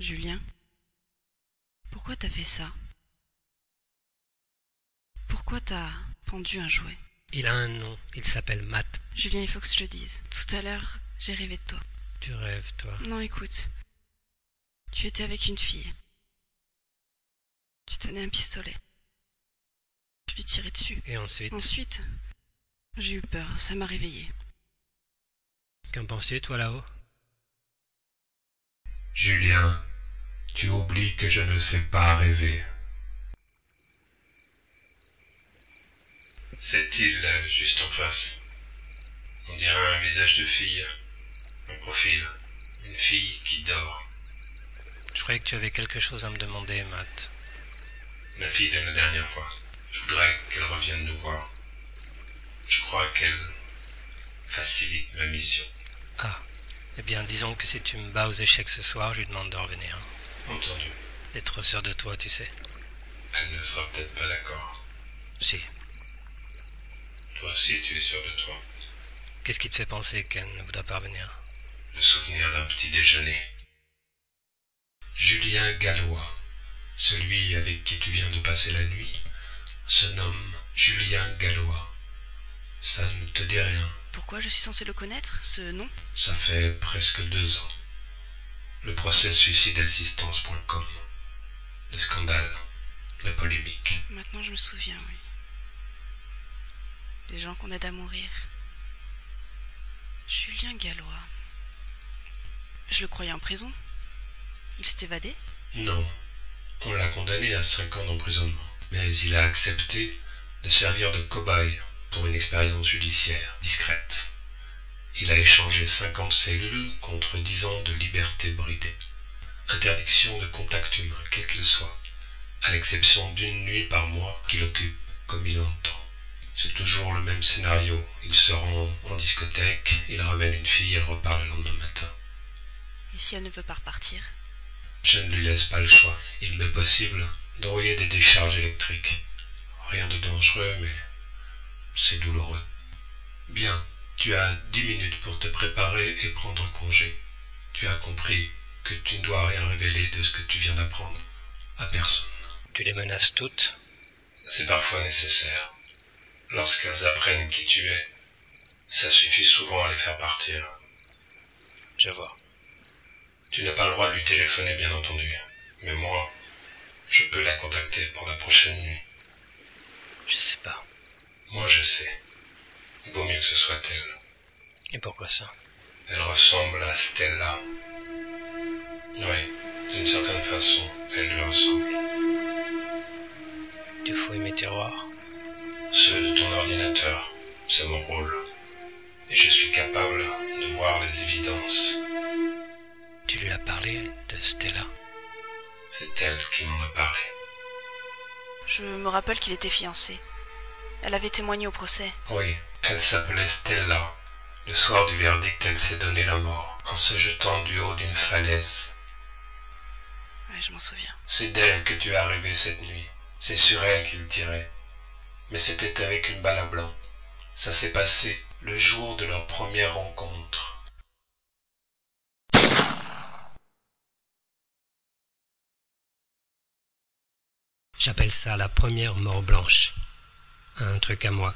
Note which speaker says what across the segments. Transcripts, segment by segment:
Speaker 1: Julien, pourquoi t'as fait ça? Pourquoi t'as pendu un jouet?
Speaker 2: Il a un nom, il s'appelle Matt.
Speaker 1: Julien, il faut que je te le dise. Tout à l'heure, j'ai rêvé de toi.
Speaker 2: Tu rêves, toi.
Speaker 1: Non, écoute. Tu étais avec une fille. Tu tenais un pistolet. Je lui tirais dessus.
Speaker 2: Et ensuite,
Speaker 1: Ensuite, j'ai eu peur, ça m'a réveillée.
Speaker 2: qu'en penses-tu, toi, là-haut?
Speaker 3: Julien, tu oublies que je ne sais pas rêver. Cette île, juste en face, on dirait un visage de fille, un profil, une fille qui dort.
Speaker 2: Je croyais que tu avais quelque chose à me demander, Matt.
Speaker 3: La fille de la dernière fois. Je voudrais qu'elle revienne nous voir. Je crois qu'elle facilite ma mission.
Speaker 2: Ah, eh bien, disons que si tu me bats aux échecs ce soir, je lui demande de revenir.
Speaker 3: Entendu.
Speaker 2: T'es trop sûr de toi, tu sais.
Speaker 3: Elle ne sera peut-être pas d'accord.
Speaker 2: Si.
Speaker 3: Toi aussi, tu es sûr de toi.
Speaker 2: Qu'est-ce qui te fait penser qu'elle ne voudra pas revenir?
Speaker 3: Le souvenir d'un petit déjeuner. Julien Gallois, celui avec qui tu viens de passer la nuit, se nomme Julien Gallois. Ça ne te dit rien.
Speaker 1: Pourquoi je suis censée le connaître, ce nom?
Speaker 3: Ça fait presque 2 ans. Le procès suicideassistance.com. Le scandale. La polémique.
Speaker 1: Maintenant, je me souviens, oui. Les gens qu'on aide à mourir. Julien Gallois. Je le croyais en prison. Il s'est évadé?
Speaker 3: Non. On l'a condamné à 5 ans d'emprisonnement. Mais il a accepté de servir de cobaye pour une expérience judiciaire discrète. Il a échangé 50 cellules contre 10 ans de liberté bridée. Interdiction de contact humain, quel qu'il soit, à l'exception d'une nuit par mois qu'il occupe comme il entend. C'est toujours le même scénario. Il se rend en discothèque, il ramène une fille, elle repart le lendemain matin.
Speaker 1: Et si elle ne veut pas repartir?
Speaker 3: Je ne lui laisse pas le choix. Il m'est possible d'envoyer des décharges électriques. Rien de dangereux, mais c'est douloureux. Bien, tu as 10 minutes pour te préparer et prendre congé. Tu as compris que tu ne dois rien révéler de ce que tu viens d'apprendre à personne.
Speaker 2: Tu les menaces toutes?
Speaker 3: C'est parfois nécessaire. Lorsqu'elles apprennent qui tu es, ça suffit souvent à les faire partir.
Speaker 2: Je vois.
Speaker 3: Tu n'as pas le droit de lui téléphoner, bien entendu. Mais moi, je peux la contacter pour la prochaine nuit.
Speaker 2: Je sais pas.
Speaker 3: Moi, je sais. Il vaut mieux que ce soit elle.
Speaker 2: Et pourquoi ça?
Speaker 3: Elle ressemble à Stella. Oui, d'une certaine façon, elle lui ressemble.
Speaker 2: Tu fouilles mes tiroirs?
Speaker 3: Ceux de ton ordinateur, c'est mon rôle. Et je suis capable de voir les évidences.
Speaker 2: Tu lui as parlé de Stella?
Speaker 3: C'est elle qui m'en a parlé.
Speaker 1: Je me rappelle qu'il était fiancé. Elle avait témoigné au procès.
Speaker 3: Oui, elle s'appelait Stella. Le soir du verdict, elle s'est donné la mort, en se jetant du haut d'une falaise.
Speaker 1: Oui, je m'en souviens.
Speaker 3: C'est d'elle que tu as rêvé cette nuit. C'est sur elle qu'il tirait. Mais c'était avec une balle à blanc. Ça s'est passé le jour de leur première rencontre.
Speaker 2: J'appelle ça la première mort blanche. Un truc à moi,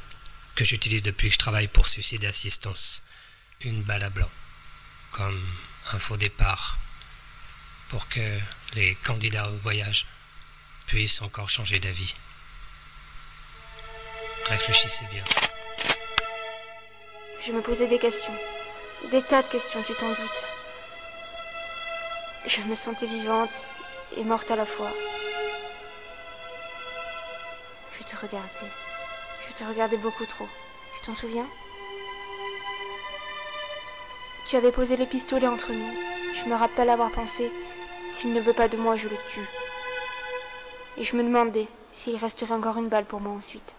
Speaker 2: que j'utilise depuis que je travaille pour Suicide Assistance. Une balle à blanc. Comme un faux départ. Pour que les candidats au voyage puissent encore changer d'avis. Réfléchissez bien.
Speaker 4: Je me posais des questions. Des tas de questions, tu t'en doutes. Je me sentais vivante et morte à la fois. Je te regardais. Je te regardais beaucoup trop. Tu t'en souviens? Tu avais posé le pistolet entre nous. Je me rappelle avoir pensé, s'il ne veut pas de moi, je le tue. Et je me demandais s'il resterait encore une balle pour moi ensuite.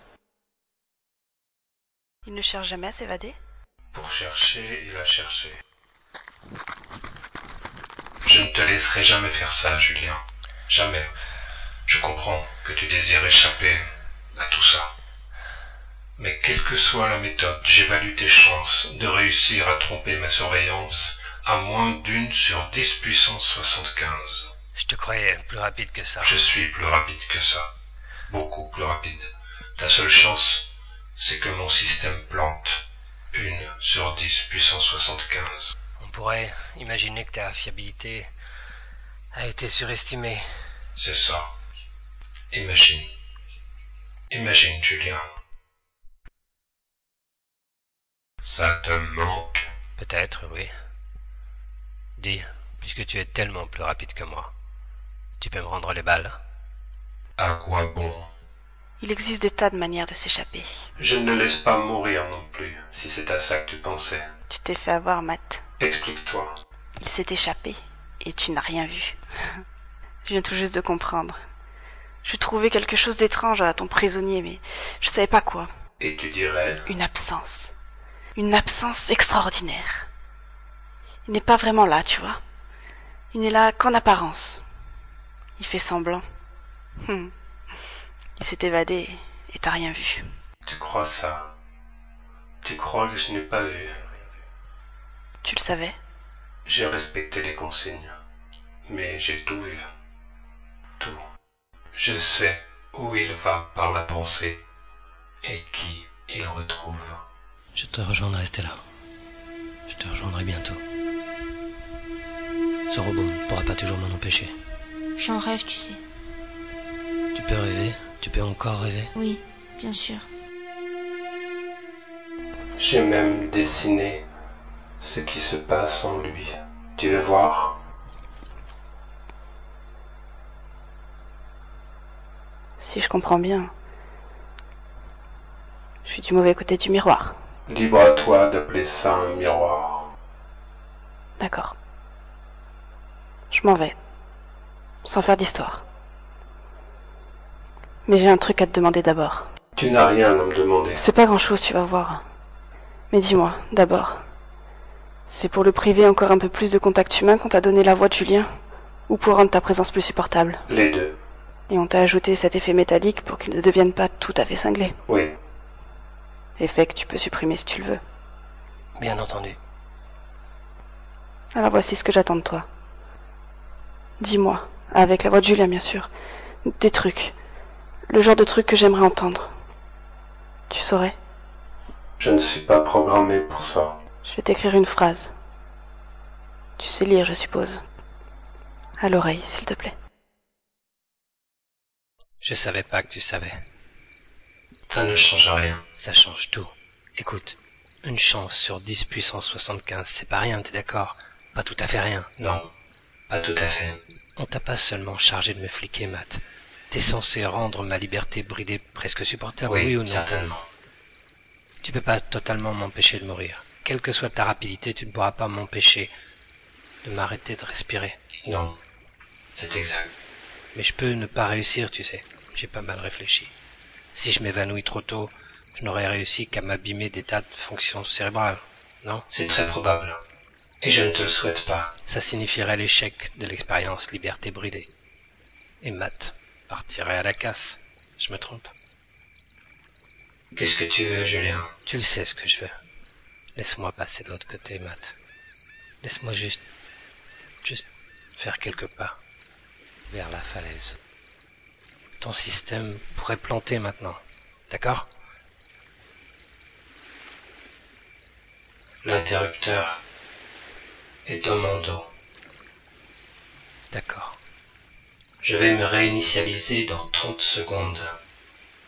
Speaker 1: Il ne cherche jamais à s'évader?
Speaker 3: Pour chercher, il a cherché. Je ne te laisserai jamais faire ça, Julien. Jamais. Je comprends que tu désires échapper à tout ça. Mais quelle que soit la méthode, j'évalue tes chances de réussir à tromper ma surveillance à moins d'1 sur 10 puissance 75.
Speaker 2: Je te croyais plus rapide que ça.
Speaker 3: Je suis plus rapide que ça. Beaucoup plus rapide. Ta seule chance, c'est que mon système plante. 1/10 puissance 75.
Speaker 2: On pourrait imaginer que ta fiabilité a été surestimée.
Speaker 3: C'est ça. Imagine. Imagine, Julien. Ça te manque?
Speaker 2: Peut-être, oui. Dis, puisque tu es tellement plus rapide que moi, tu peux me rendre les balles?
Speaker 3: À quoi bon?
Speaker 1: Il existe des tas de manières de s'échapper.
Speaker 3: Je ne laisse pas mourir non plus, si c'est à ça que tu pensais.
Speaker 1: Tu t'es fait avoir, Matt.
Speaker 3: Explique-toi.
Speaker 1: Il s'est échappé, et tu n'as rien vu. Je viens tout juste de comprendre. Je trouvais quelque chose d'étrange à ton prisonnier, mais je savais pas quoi.
Speaker 3: Et tu dirais?
Speaker 1: Une absence. Une absence extraordinaire. Il n'est pas vraiment là, tu vois. Il n'est là qu'en apparence. Il fait semblant. Il s'est évadé et t'as rien vu.
Speaker 3: Tu crois ça? Tu crois que je n'ai pas vu?
Speaker 1: Tu le savais?
Speaker 3: J'ai respecté les consignes, mais j'ai tout vu. Tout. Je sais où il va par la pensée et qui il retrouve.
Speaker 2: Je te rejoindrai, Stella. Je te rejoindrai bientôt. Ce robot ne pourra pas toujours m'en empêcher.
Speaker 4: J'en rêve, tu sais.
Speaker 2: Tu peux rêver, tu peux encore rêver.
Speaker 4: Oui, bien sûr.
Speaker 3: J'ai même dessiné ce qui se passe en lui. Tu veux voir?
Speaker 1: Si je comprends bien, je suis du mauvais côté du miroir.
Speaker 3: Libre à toi d'appeler ça un miroir.
Speaker 1: D'accord. Je m'en vais, sans faire d'histoire. Mais j'ai un truc à te demander d'abord.
Speaker 3: Tu n'as rien à me demander.
Speaker 1: C'est pas grand-chose, tu vas voir. Mais dis-moi, d'abord, c'est pour le priver encore un peu plus de contact humain qu'on t'a donné la voix de Julien, ou pour rendre ta présence plus supportable?
Speaker 3: Les deux.
Speaker 1: Et on t'a ajouté cet effet métallique pour qu'il ne devienne pas tout à fait cinglé.
Speaker 3: Oui.
Speaker 1: Effet que tu peux supprimer si tu le veux.
Speaker 2: Bien entendu.
Speaker 1: Alors voici ce que j'attends de toi. Dis-moi, avec la voix de Julien bien sûr, des trucs. Le genre de trucs que j'aimerais entendre. Tu saurais?
Speaker 3: Je ne suis pas programmé pour ça.
Speaker 1: Je vais t'écrire une phrase. Tu sais lire, je suppose. À l'oreille, s'il te plaît.
Speaker 2: Je savais pas que tu savais.
Speaker 3: Ça ne change rien.
Speaker 2: Ça change tout. Écoute, une chance sur 10 puissance 75, c'est pas rien, t'es d'accord? Pas tout à fait rien.
Speaker 3: Non, pas tout à fait.
Speaker 2: On t'a pas seulement chargé de me fliquer, Matt. T'es censé rendre ma liberté bridée presque supportable, oui ou non?
Speaker 3: Certainement.
Speaker 2: Tu peux pas totalement m'empêcher de mourir. Quelle que soit ta rapidité, tu ne pourras pas m'empêcher de m'arrêter de respirer.
Speaker 3: Non, c'est exact.
Speaker 2: Mais je peux ne pas réussir, tu sais. J'ai pas mal réfléchi. Si je m'évanouis trop tôt, je n'aurais réussi qu'à m'abîmer des tas de fonctions cérébrales, non?
Speaker 3: C'est très probable. Et je ne te le souhaite pas.
Speaker 2: Ça signifierait l'échec de l'expérience liberté bridée. Et Matt partirait à la casse. Je me trompe?
Speaker 3: Qu'est-ce que tu veux, Julien?
Speaker 2: Tu le sais ce que je veux. Laisse-moi passer de l'autre côté, Matt. Laisse-moi juste faire quelques pas vers la falaise. Ton système pourrait planter maintenant, d'accord?
Speaker 3: L'interrupteur est dans mon dos.
Speaker 2: D'accord.
Speaker 3: Je vais me réinitialiser dans 30 secondes.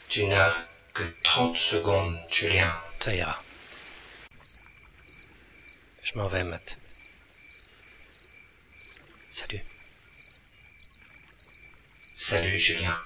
Speaker 3: Tu n'as que 30 secondes, Julien.
Speaker 2: Ça ira. Je m'en vais, Matt. Salut.
Speaker 3: Salut, Julien.